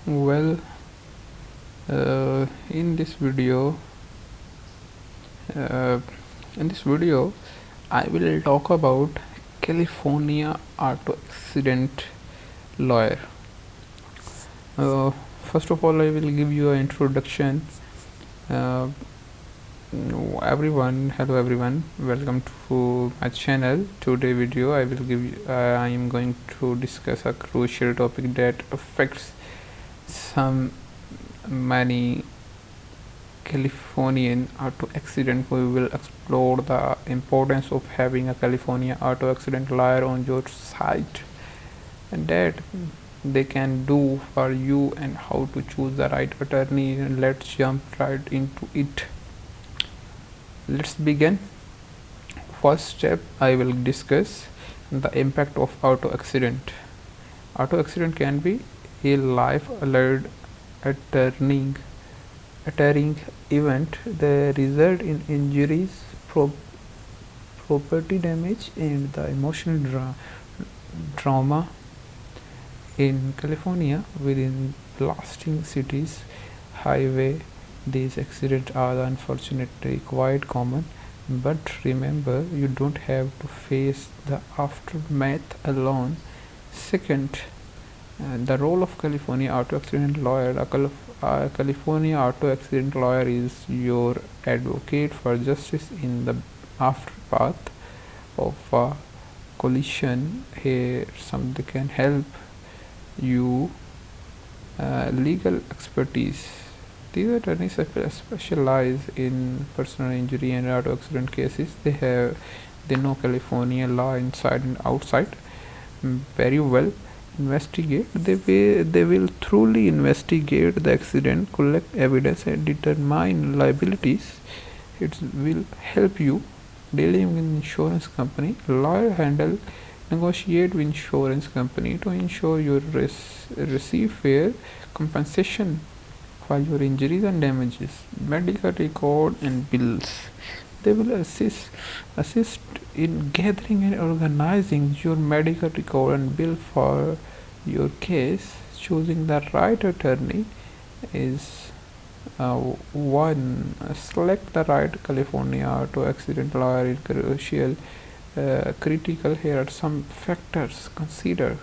Well, in this video, uh, I will talk about California auto accident lawyer. Uh, First of all, I will give you an introduction. Uh, hello everyone, welcome to my channel. Today video, I am going to discuss a crucial topic that affects some many Californian auto accident. We will explore the importance of having a California auto accident lawyer on your side and that they can do for you and how to choose the right attorney. And let's jump right into it. Let's begin. First step, I will discuss the impact of auto accident. Auto accident can be a life alert attorney occurring event that result in injuries, property damage, and the emotional trauma. In California, within blasting cities, highway, these accidents are unfortunately quite common. But remember, you don't have to face the aftermath alone. Second, the role of California auto accident lawyer. A California auto accident lawyer is your advocate for justice in the aftermath of a collision. Here, something can help you. Legal expertise. These attorneys specialize in personal injury and auto accident cases. They know California law inside and outside very well. They will truly investigate the accident, collect evidence, and determine liabilities. It will help you dealing with insurance company. Lawyer negotiate with insurance company to ensure you receive fair compensation for your injuries and damages. Medical record and bills. They will assist in gathering and organizing your medical record and bill for your case. Choosing the right attorney is one. Select the right California auto accident lawyer is crucial. Critical. Here are some factors consider.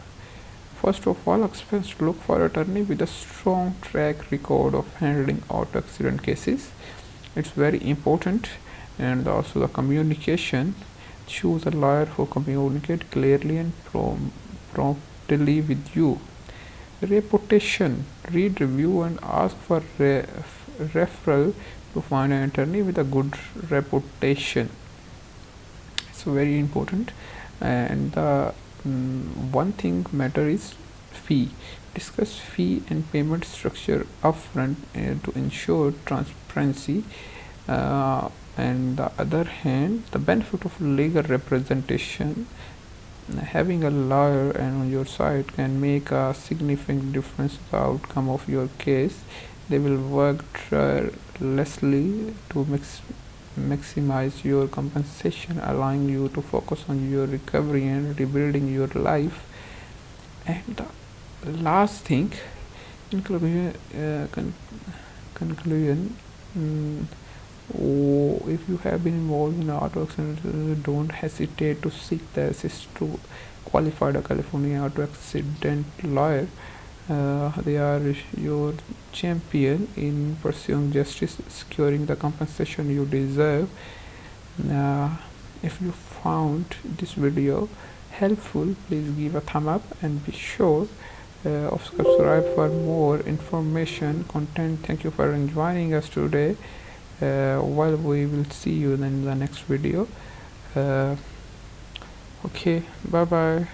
First of all, experts look for attorney with a strong track record of handling auto accident cases. It's very important. And also the communication. Choose a lawyer who communicate clearly and promptly with you. Reputation. Read review and ask for referral to find an attorney with a good reputation. It's very important. And the one thing matter is fee. Discuss fee and payment structure upfront to ensure transparency. And the other hand, the benefit of legal representation. Having a lawyer and on your side can make a significant difference in the outcome of your case. They will work tirelessly to maximize your compensation, allowing you to focus on your recovery and rebuilding your life. And the last thing, in conclusion, if you have been involved in auto accident, don't hesitate to seek the assist to qualified a California auto accident lawyer. They are your champion in pursuing justice, securing the compensation you deserve. If you found this video helpful, please give a thumb up and be sure of subscribe for more information content. Thank you for joining us today. Well, we will see you then in the next video. Okay, bye bye.